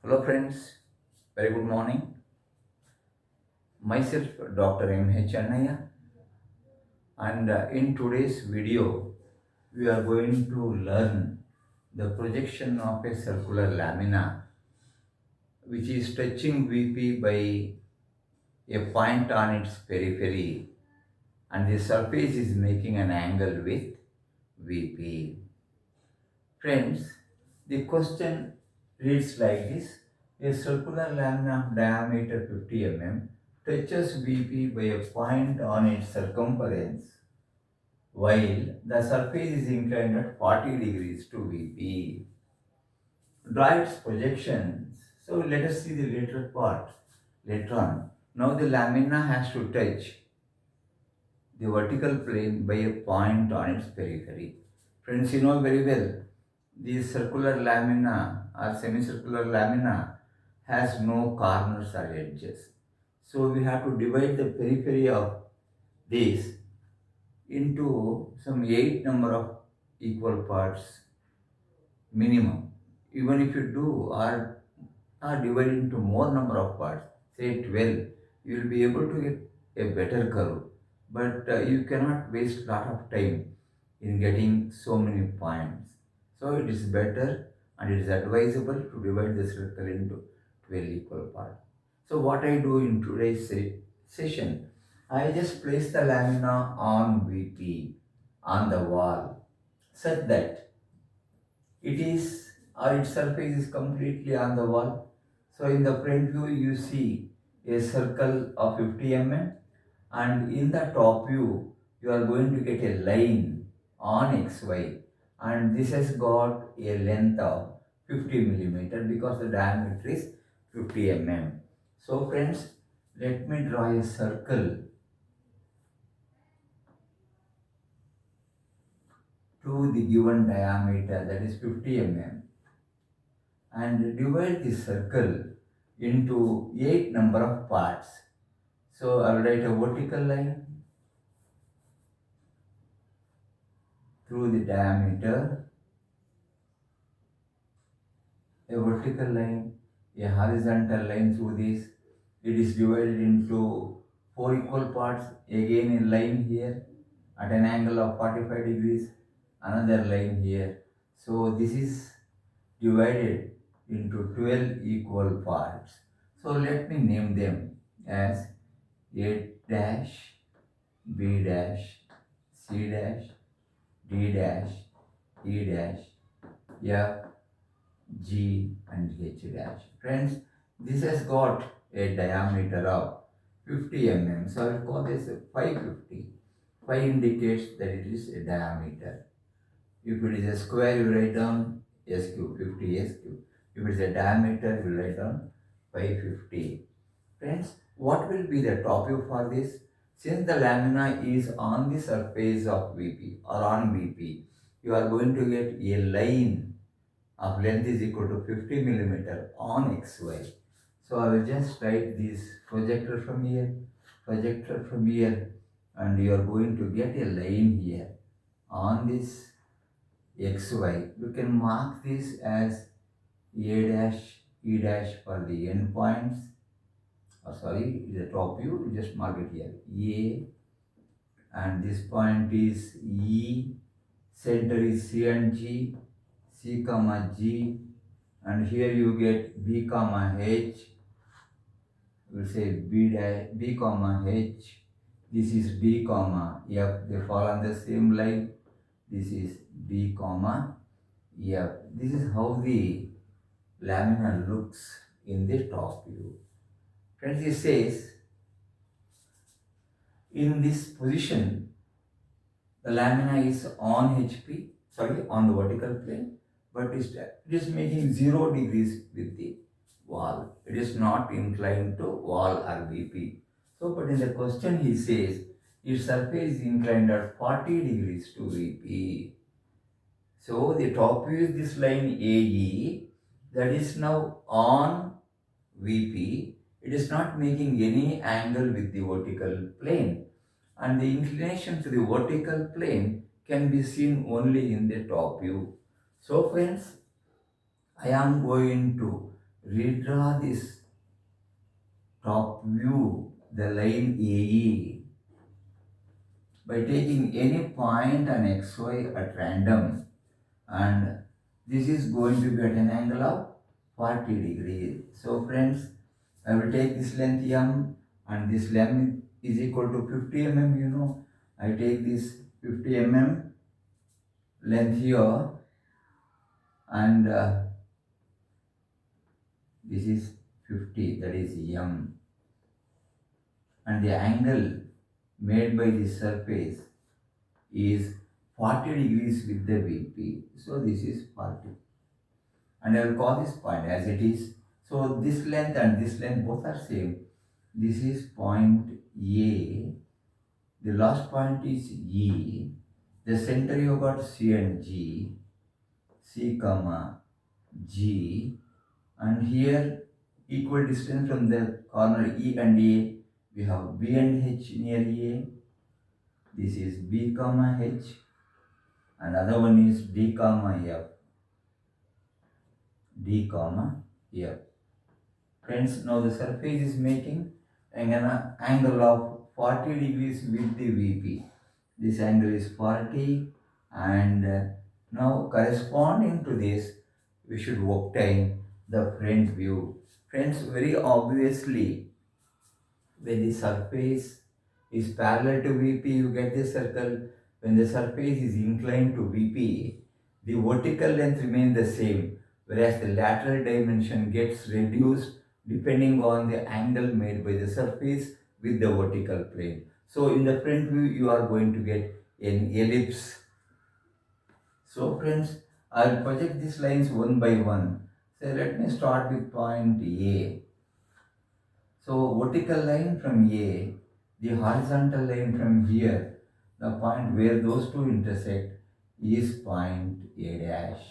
Hello friends, very good morning. Myself Dr. M.H. Annaya, and in today's video we are going to learn the projection of a circular lamina which is touching VP by a point on its periphery, and the surface is making an angle with VP. Friends, the question reads like this. A circular lamina of diameter 50 mm touches VP by a point on its circumference while the surface is inclined at 40 degrees to VP. Draw its projections. So let us see the later part later on. Now the lamina has to touch the vertical plane by a point on its periphery. Friends, you know very well, the circular lamina or semicircular lamina has no corners or edges. So we have to divide the periphery of this into some 8 number of equal parts minimum. Even if you do or divide into more number of parts, say 12, you will be able to get a better curve. But you cannot waste lot of time in getting so many points. So it is better and it is advisable to divide the circle into 12 equal parts. So what I do in today's session, I just place the lamina on VP on the wall such that it is or its surface is completely on the wall. So in the front view you see a circle of 50 mm, and in the top view you are going to get a line on XY, and this has got a length of 50 millimeter because the diameter is 50 mm. So friends, let me draw a circle to the given diameter, that is 50 mm, and divide the circle into 8 number of parts. So I will write a vertical line through the diameter, a vertical line, a horizontal line through this. It is divided into 4 equal parts. Again a line here at an angle of 45 degrees, another line here. So this is divided into 12 equal parts. So let me name them as A dash, B dash, C dash, D dash, E dash, F, G and H dash. Friends, this has got a diameter of 50 mm. So I will call this 550. 5 indicates that it is a diameter. If it is a square, you write down S cube, 50 S cube. If it is a diameter, you write down 550. Friends, what will be the top view for this? Since the lamina is on the surface of VP or on VP, you are going to get a line of length is equal to 50 millimeter on XY. So I will just write this projector from here, and you are going to get a line here on this XY. You can mark this as A dash, E dash for the endpoints. Sorry, the top view, you just mark it here. A, and this point is E, center is C and G, C comma G, and here you get B comma H. We'll say B comma H. This is D comma F. They fall on the same line. This is B comma F. This is how the lamina looks in the top view. Friends, it says in this position the lamina is on HP, on the vertical plane, but it is making 0 degrees with the wall. It is not inclined to wall or VP. So, but in the question he says, its surface is inclined at 40 degrees to VP. So, the top view is this line AE that is now on VP. It is not making any angle with the vertical plane, and the inclination to the vertical plane can be seen only in the top view. So friends, I am going to redraw this top view, the line AE, by taking any point on XY at random, and this is going to be at an angle of 40 degrees. So friends, I will take this length M, and this length is equal to 50 mm, I take this 50 mm length here, and this is 50, that is M, and the angle made by this surface is 40 degrees with the VP. So this is 40. And I will call this point as it is. So this length and this length both are same. This is point A. The last point is E. The center you got C and G. C comma G. And here equal distance from the corner E and A. We have B and H near A. This is B comma H. Another one is D comma F. D comma F. Friends, now the surface is making an angle of 40 degrees with the VP. This angle is 40, and now corresponding to this, we should obtain the front view. Friends, very obviously, when the surface is parallel to VP, you get this circle. When the surface is inclined to VP, the vertical length remains the same, whereas the lateral dimension gets reduced depending on the angle made by the surface with the vertical plane. So in the front view, you are going to get an ellipse. So friends, I will project these lines one by one. So let me start with point A. So vertical line from A, the horizontal line from here, the point where those two intersect is point A dash.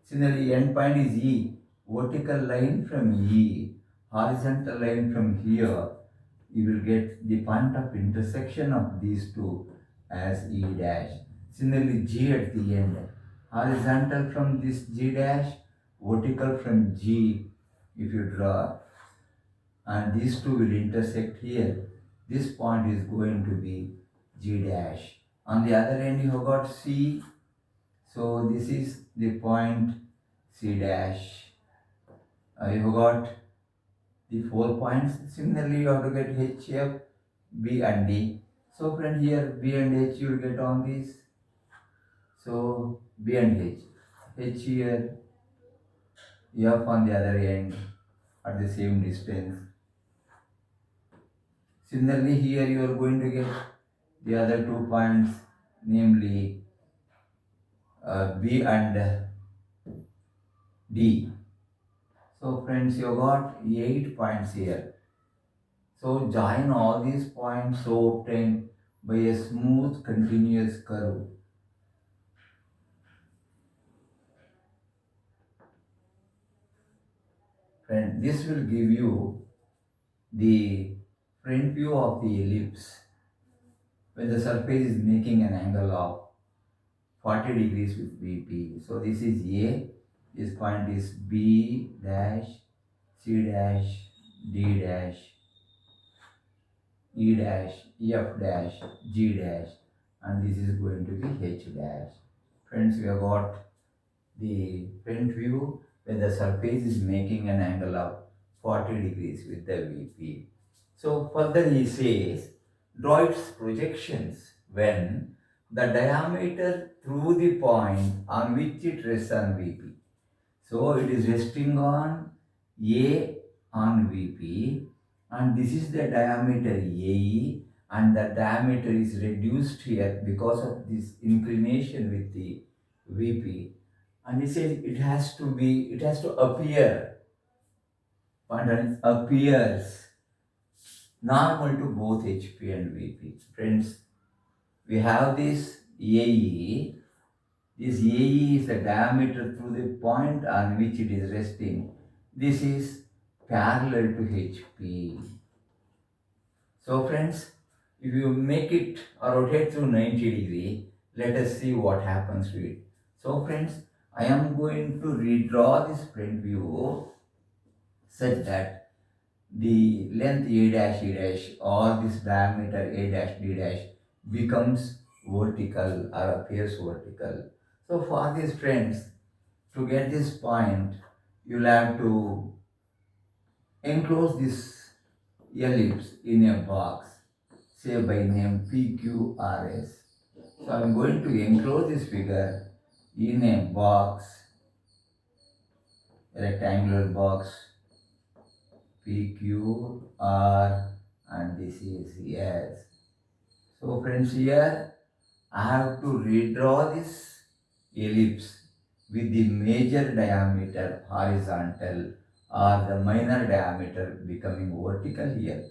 Similarly, end point is E, vertical line from E, horizontal line from here, you will get the point of intersection of these two as E dash. Similarly, G at the end, horizontal from this G dash, vertical from G, if you draw, and these two will intersect here. This point is going to be G dash. On the other end you have got C, so this is the point C dash. You have got the 4 points. Similarly you have to get H, F, B and D. So friend, here B and H you will get on this. So B and H. H here, F on the other end at the same distance. Similarly, here you are going to get the other 2 points, namely B and D. So friends, you got 8 points here. So join all these points so obtained by a smooth continuous curve. Friend, this will give you the front view of the ellipse when the surface is making an angle of 40 degrees with VP. So this is A, this point is B dash, C dash, D dash, E dash, F dash, G dash, and this is going to be H dash. Friends, we have got the front view when the surface is making an angle of 40 degrees with the VP. So further he says, draw its projections when the diameter through the point on which it rests on VP. So it is resting on A on VP, and this is the diameter AE, and the diameter is reduced here because of this inclination with the VP. And he says it has to appear, but appears normal to both HP and VP. Friends, we have this AE. This AE is the diameter through the point on which it is resting. This is parallel to HP. So friends, if you make it or rotate through 90 degree, let us see what happens to it. So friends, I am going to redraw this front view such that the length A dash E dash or this diameter A dash D dash becomes vertical or appears vertical. So for these friends, to get this point, you'll have to enclose this ellipse in a box, say by name PQRS. So I'm going to enclose this figure in a box, a rectangular box, PQR, and this is S. So friends, here I have to redraw this ellipse with the major diameter horizontal or the minor diameter becoming vertical here.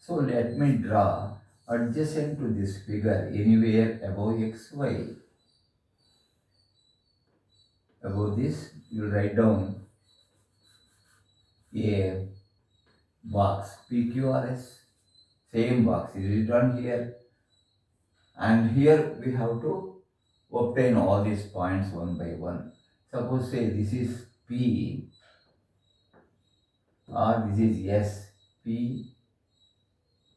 So let me draw adjacent to this figure anywhere above xy. Above this, you will write down a box PQRS. Same box is written here, and here we have to obtain all these points one by one. Suppose say this is P or this is S. P,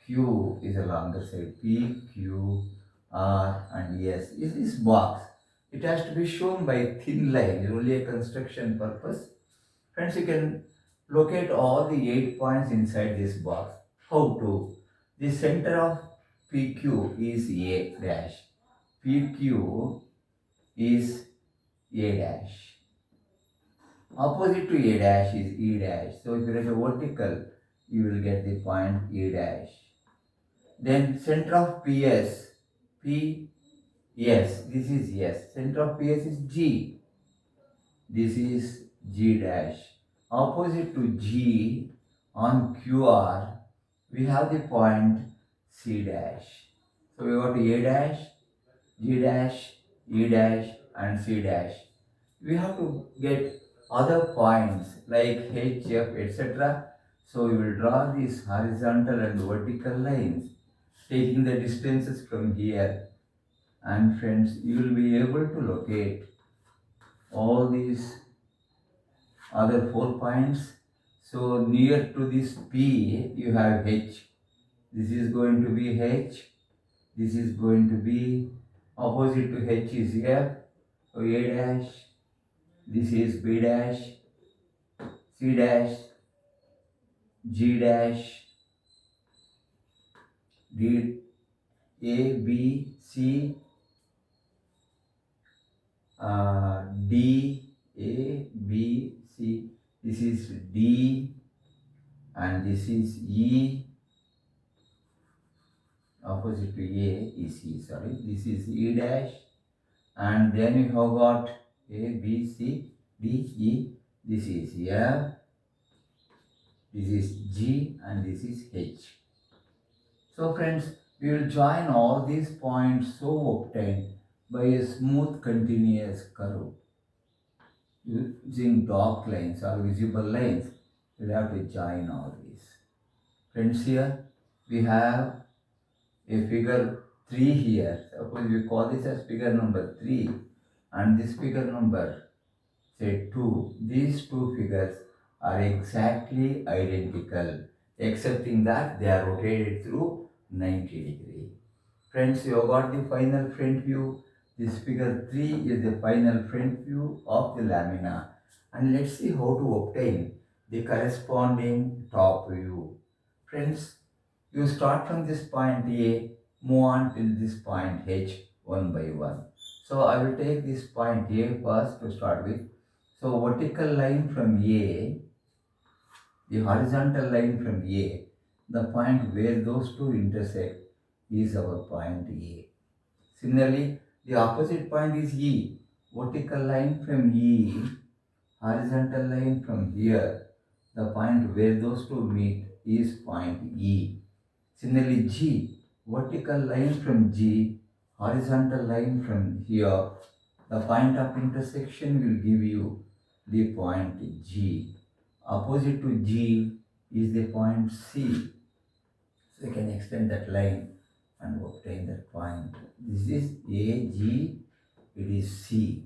Q is a longer side. P, Q, R and S is this box. It has to be shown by thin line, only a construction purpose. Friends, you can locate all the 8 points inside this box. How to? The center of PQ is A dash. PQ is A dash. Opposite to A dash is E dash. So if you write a vertical, you will get the point E dash. Then center of PS, P, yes, this is S. Center of PS is G. This is G dash. Opposite to G on QR, we have the point C dash. So we got A dash, G dash, E dash and C dash. We have to get other points like H, F, etc. So we will draw these horizontal and vertical lines, taking the distances from here. And friends, you will be able to locate all these other 4 points. So near to this P, you have H. This is going to be H. This is going to be opposite to H is F. So A dash. This is B dash, C dash, G dash, D, A, B, C, D, A, B, C. This is D and this is E. Opposite to A is E, sorry. This is E dash. And then you have got A, B, C, D, E. This is F. This is G and this is H. So friends, we will join all these points so obtained by a smooth continuous curve using dark lines or visible lines. We will have to join all these. Friends, here we have a figure 3 here. Suppose we call this as figure number 3 and this figure number say 2. These two figures are exactly identical excepting that they are rotated through 90 degree. Friends, you have got the final front view. This figure 3 is the final front view of the lamina. And let's see how to obtain the corresponding top view. Friends, you start from this point A, move on till this point H one by one. So I will take this point A first to start with. So vertical line from A, the horizontal line from A, the point where those two intersect is our point A. Similarly, the opposite point is E. Vertical line from E, horizontal line from here, the point where those two meet is point E. Similarly, G, vertical line from G, horizontal line from here, the point of intersection will give you the point G. Opposite to G is the point C. So you can extend that line and obtain that point. This is A, G, it is C.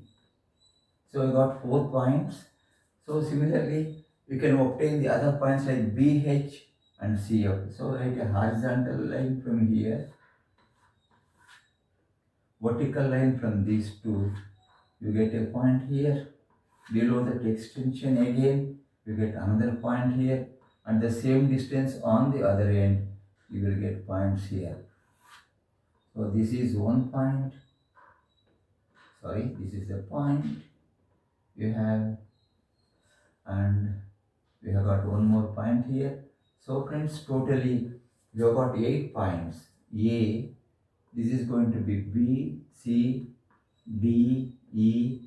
So I got 4 points. So similarly, You can obtain the other points like BH and CF. So write a horizontal line from here, vertical line from these two. You get a point here. Below that extension again, you get another point here. And the same distance on the other end, you will get points here. So this is one point. Sorry, this is the point you have, and we have got one more point here. So friends, totally we have got 8 points. A, this is going to be B, C, D, E,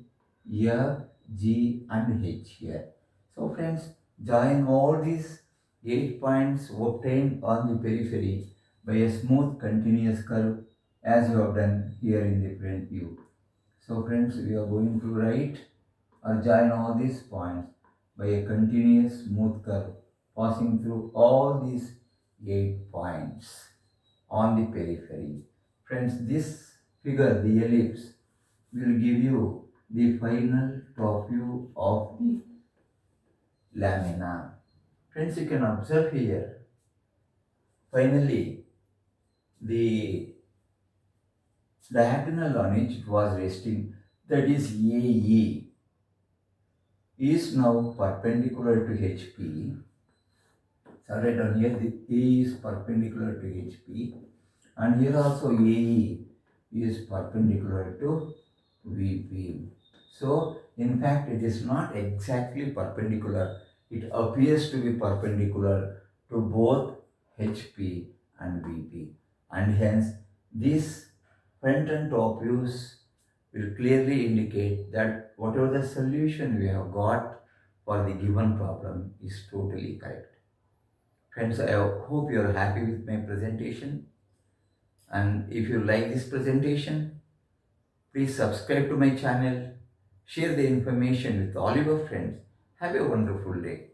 F, G and H here. So friends, join all these 8 points obtained on the periphery by a smooth continuous curve as you have done here in the front view. So friends, we are going to write or join all these points by a continuous smooth curve passing through all these 8 points on the periphery. Friends, this figure, the ellipse, will give you the final top view of the lamina. Friends, you can observe here, finally, the diagonal on which it was resting, that is AE, is now perpendicular to HP. So right down here, the A is perpendicular to HP, and here also AE is perpendicular to VP. So in fact, it is not exactly perpendicular. It appears to be perpendicular to both HP and VP, and hence this front and top views will clearly indicate that whatever the solution we have got for the given problem is totally correct. Friends, I hope you are happy with my presentation, and if you like this presentation, please subscribe to my channel, share the information with all your friends. Have a wonderful day.